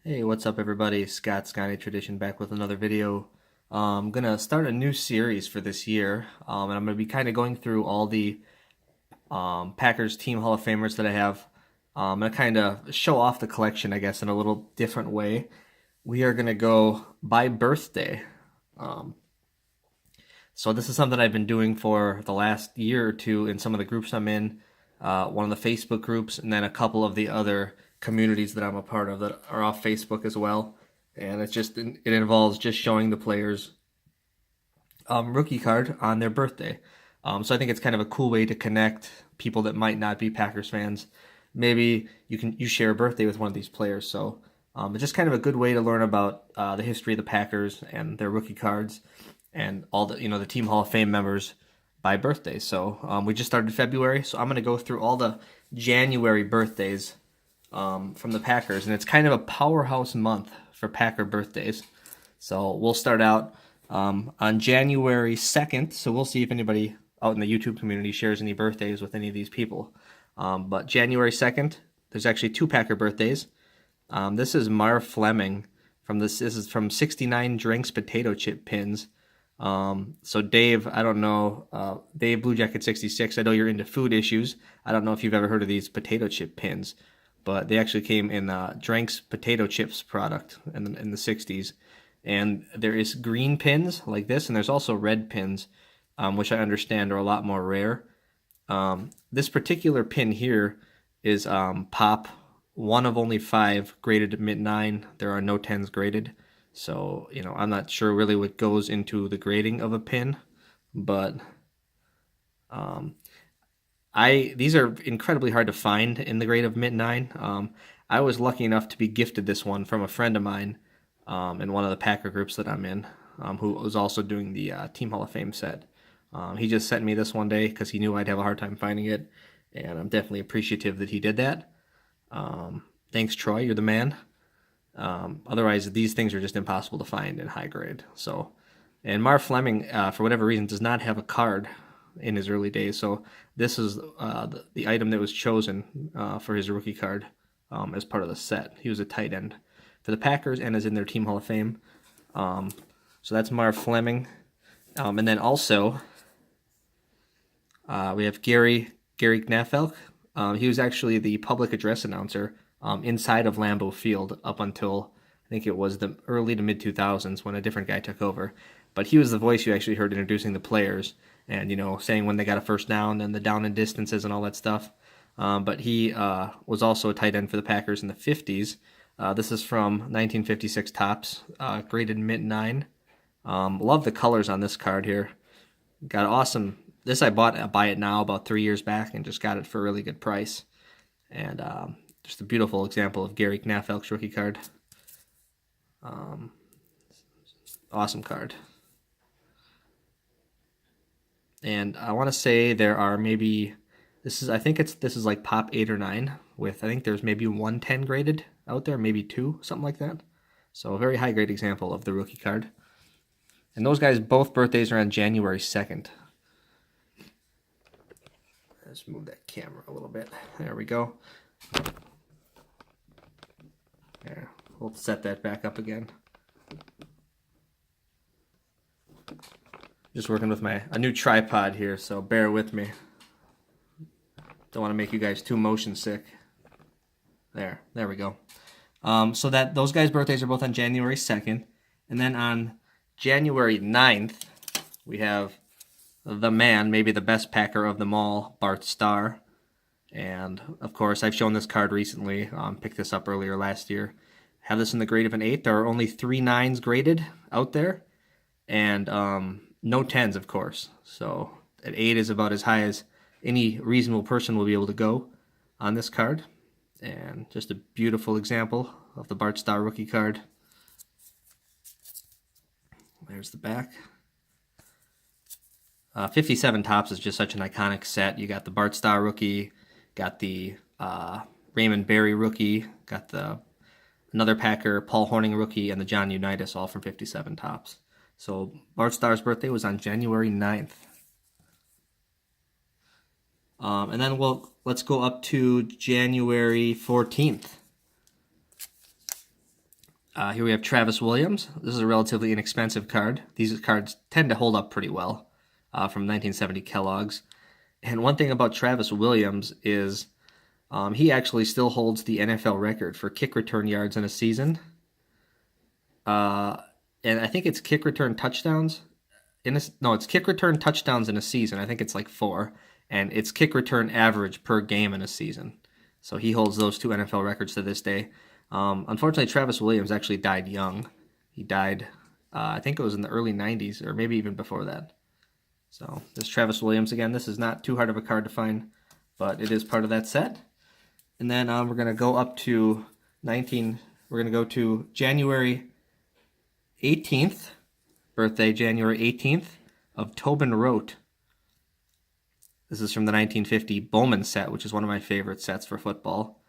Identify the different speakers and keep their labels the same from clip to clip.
Speaker 1: Hey, what's up everybody? Scotty Tradition back with another video. I'm gonna start a new series for this year, and I'm gonna be kind of going through all the Packers Team Hall of Famers that I have. I'm gonna kind of show off the collection, I guess, in a little different way. We are gonna go by birthday. Um, so this is something I've been doing for the last year or two in some of the groups I'm in, one of the Facebook groups, and then a couple of the other communities that I'm a part of that are off Facebook as well. And it involves just showing the players rookie card on their birthday. So I think it's kind of a cool way to connect people that might not be Packers fans. Maybe you share a birthday with one of these players. So it's just kind of a good way to learn about the history of the Packers and their rookie cards and all the Team Hall of Fame members by birthday. So we just started February, so I'm going to go through all the January birthdays from the Packers, and it's kind of a powerhouse month for Packer birthdays. So we'll start out on January 2nd, so we'll see if anybody out in the YouTube community shares any birthdays with any of these people. But January 2nd, there's actually two Packer birthdays. This is Marv Fleming this is from 69 Drinks Potato Chip Pins. So Dave, I don't know, Dave Blue Jacket 66, I know you're into food issues. I don't know if you've ever heard of these potato chip pins, but they actually came in Drank's potato chips product in the 60s. And there is green pins like this, and there's also red pins, which I understand are a lot more rare. This particular pin here is Pop, one of only 5, graded mid 9. There are no 10s graded. So, I'm not sure really what goes into the grading of a pin, but these are incredibly hard to find in the grade of mid 9. I was lucky enough to be gifted this one from a friend of mine in one of the Packer groups that I'm in, who was also doing the Team Hall of Fame set. He just sent me this one day because he knew I'd have a hard time finding it, and I'm definitely appreciative that he did that. Thanks, Troy. You're the man. Otherwise, these things are just impossible to find in high grade. So, and Marv Fleming, for whatever reason, does not have a card in his early days. So this is the item that was chosen for his rookie card as part of the set. He was a tight end for the Packers and is in their Team Hall of Fame. So that's Marv Fleming. And then also we have Gary Gnafelk. He was actually the public address announcer inside of Lambeau Field up until I think it was the early to mid 2000s when a different guy took over. But he was the voice you actually heard introducing the players and saying when they got a first down and the down and distances and all that stuff. But he was also a tight end for the Packers in the 50s. This is from 1956 Topps, graded mid 9. Love the colors on this card here. Got awesome. This I buy it now about 3 years back and just got it for a really good price. And just a beautiful example of Gary Gnafelk's rookie card. Awesome card. And I want to say there are maybe this is like Pop 8 or 9 with I think there's maybe 110 graded out there, maybe 2, something like that. So a very high grade example of the rookie card. And those guys, both birthdays are on January 2nd. Let's move that camera a little bit. There we go. There, we'll set that back up again. Just working with a new tripod here, so bear with me. Don't want to make you guys too motion sick. There we go. So that those guys' birthdays are both on January 2nd. And then on January 9th, we have the man, maybe the best Packer of them all, Bart Starr. And, of course, I've shown this card recently. Picked this up earlier last year. Have this in the grade of an 8. There are only 3 9s graded out there. And no 10s, of course. So an 8 is about as high as any reasonable person will be able to go on this card. And just a beautiful example of the Bart Starr rookie card. There's the back. 57 Topps is just such an iconic set. You got the Bart Starr rookie, got the Raymond Berry rookie, got another Packer, Paul Hornung rookie, and the John Unitas, all from 57 Topps. So Bart Starr's birthday was on January 9th. And then let's go up to January 14th. Here we have Travis Williams. This is a relatively inexpensive card. These cards tend to hold up pretty well from 1970 Kellogg's. And one thing about Travis Williams is he actually still holds the NFL record for kick return yards in a season. And I think it's kick return touchdowns. It's kick return touchdowns in a season. I think it's like 4. And it's kick return average per game in a season. So he holds those 2 NFL records to this day. Unfortunately, Travis Williams actually died young. He died, I think it was in the early 90s, or maybe even before that. So this Travis Williams again. This is not too hard of a card to find, but it is part of that set. And then we're gonna go up to We're gonna go to January 18th, birthday January 18th of Tobin Rote. This is from the 1950 Bowman set, which is one of my favorite sets for football.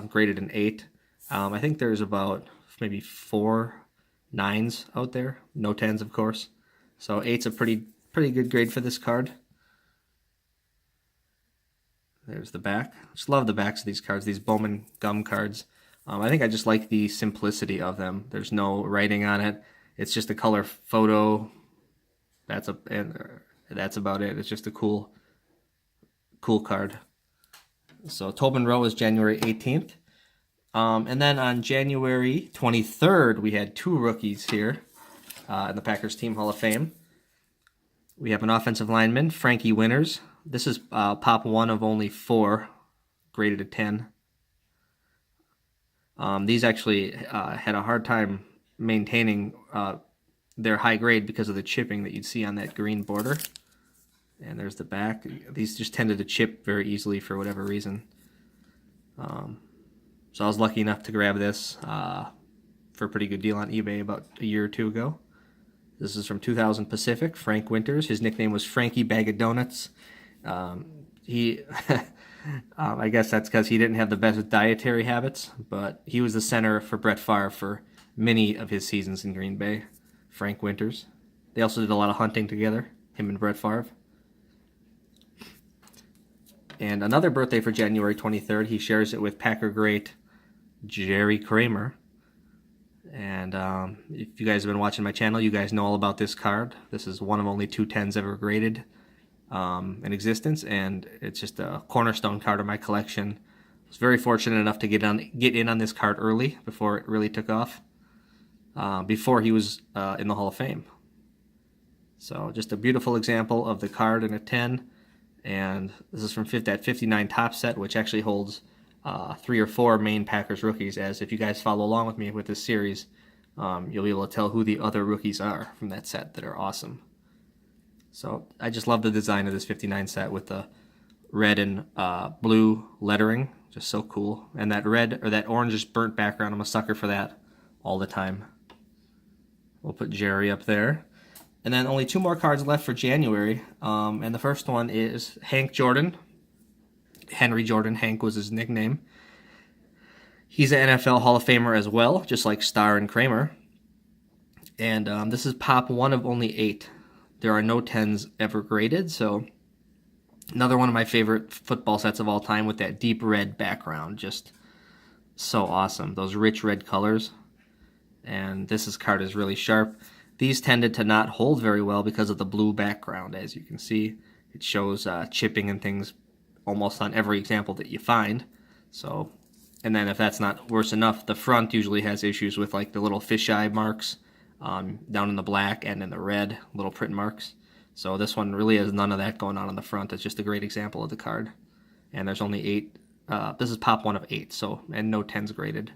Speaker 1: Graded an 8. I think there's about maybe 4 9s out there. No 10s, of course. So 8's a pretty good grade for this card. There's the back. Just love the backs of these cards, these Bowman gum cards. I think I just like the simplicity of them. There's no writing on it. It's just a color photo. That's about it. It's just a cool card. So Tobin Rote is January 18th. And then on January 23rd, we had 2 rookies here in the Packers Team Hall of Fame. We have an offensive lineman, Frankie Winters. This is pop 1 of only 4, graded a 10. These actually had a hard time maintaining their high grade because of the chipping that you'd see on that green border. And there's the back. These just tended to chip very easily for whatever reason. So I was lucky enough to grab this for a pretty good deal on eBay about a year or 2 ago. This is from 2000 Pacific, Frank Winters. His nickname was Frankie Bag of Donuts. He, I guess that's because he didn't have the best dietary habits, but he was the center for Brett Favre for many of his seasons in Green Bay. Frank Winters. They also did a lot of hunting together, him and Brett Favre. And another birthday for January 23rd, he shares it with Packer great Jerry Kramer. And if you guys have been watching my channel, you guys know all about this card. This is one of only 2 10s ever graded in existence, and it's just a cornerstone card of my collection. I was very fortunate enough to get in on this card early before it really took off, before he was in the Hall of Fame. So just a beautiful example of the card in a 10. And this is from that 59 top set, which actually holds 3 or 4 main Packers rookies. As if you guys follow along with me with this series, you'll be able to tell who the other rookies are from that set that are awesome. So I just love the design of this 59 set with the red and blue lettering. Just so cool. And that red or that orangish burnt background, I'm a sucker for that all the time. We'll put Jerry up there. And then only 2 more cards left for January. And the first one is Hank Jordan. Henry Jordan. Hank was his nickname. He's an NFL Hall of Famer as well, just like Starr and Kramer. And this is pop 1 of only 8. There are no 10s ever graded, so another one of my favorite football sets of all time with that deep red background. Just so awesome. Those rich red colors. And this card is really sharp. These tended to not hold very well because of the blue background, as you can see. It shows chipping and things almost on every example that you find. So, and then if that's not worse enough, the front usually has issues with like the little fisheye marks down in the black and in the red, little print marks. So this one really has none of that going on the front. It's just a great example of the card. And there's only 8. This is pop 1 of 8, so, and no 10s graded.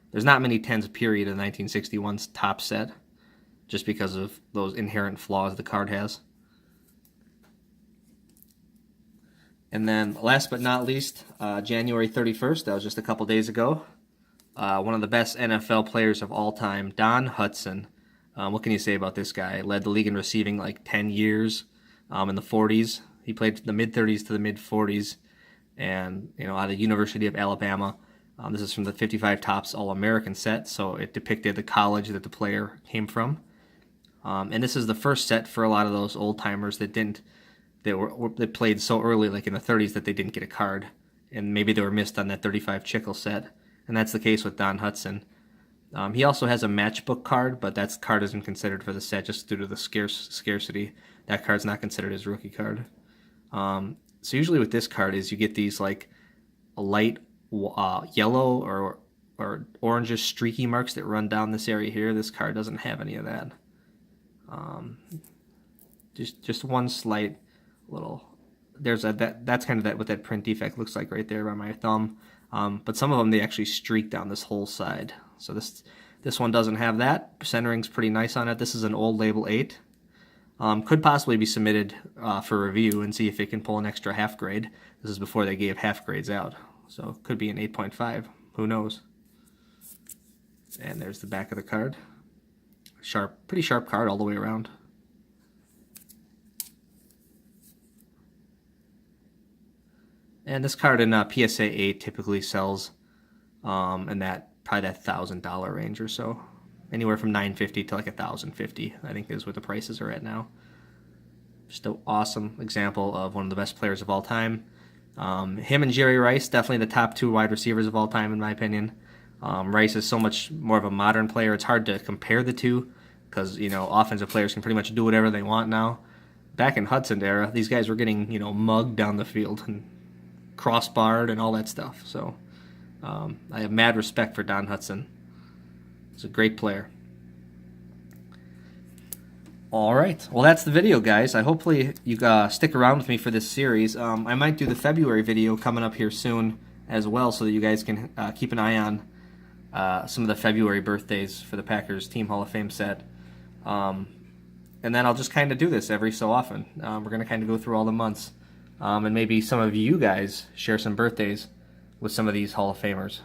Speaker 1: There's not many 10s period in 1961's top set, just because of those inherent flaws the card has. And then last but not least, January 31st, that was just a couple days ago, one of the best NFL players of all time, Don Hutson. What can you say about this guy? Led the league in receiving like 10 years in the 40s. He played the mid-30s to the mid-40s, and out of the University of Alabama. This is from the 55 Topps All-American set, so it depicted the college that the player came from. And this is the first set for a lot of those old-timers that played so early, like in the 30s, that they didn't get a card. And maybe they were missed on that 35 Chickle set. And that's the case with Don Hutson. He also has a matchbook card, but that card isn't considered for the set just due to the scarcity. That card's not considered his rookie card. So usually with this card is you get these like a light yellow or orangish streaky marks that run down this area here. This card doesn't have any of that. Just one slight little. There's that's kind of that what that print defect looks like right there by my thumb. But some of them they actually streak down this whole side. So this one doesn't have that. Centering's pretty nice on it. This is an old label 8. Could possibly be submitted for review and see if it can pull an extra half grade. This is before they gave half grades out. So could be an 8.5. Who knows? And there's the back of the card. Pretty sharp card all the way around. And this card in PSA 8 typically sells in probably that $1,000 range or so. Anywhere from $950 to like $1,050, I think is what the prices are at now. Just an awesome example of one of the best players of all time. Him and Jerry Rice, definitely the top 2 wide receivers of all time in my opinion. Rice is so much more of a modern player. It's hard to compare the two because, offensive players can pretty much do whatever they want now. Back in Hudson's era, these guys were getting, mugged down the field and crossbarred and all that stuff. So I have mad respect for Don Hutson. He's a great player. All right. Well, that's the video, guys. Hopefully you stick around with me for this series. I might do the February video coming up here soon as well so that you guys can keep an eye on some of the February birthdays for the Packers Team Hall of Fame set. And then I'll just kind of do this every so often. We're going to kind of go through all the months. And maybe some of you guys share some birthdays with some of these Hall of Famers.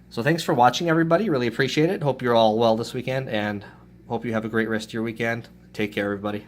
Speaker 1: So thanks for watching, everybody. Really appreciate it. Hope you're all well this weekend, and hope you have a great rest of your weekend. Take care, everybody.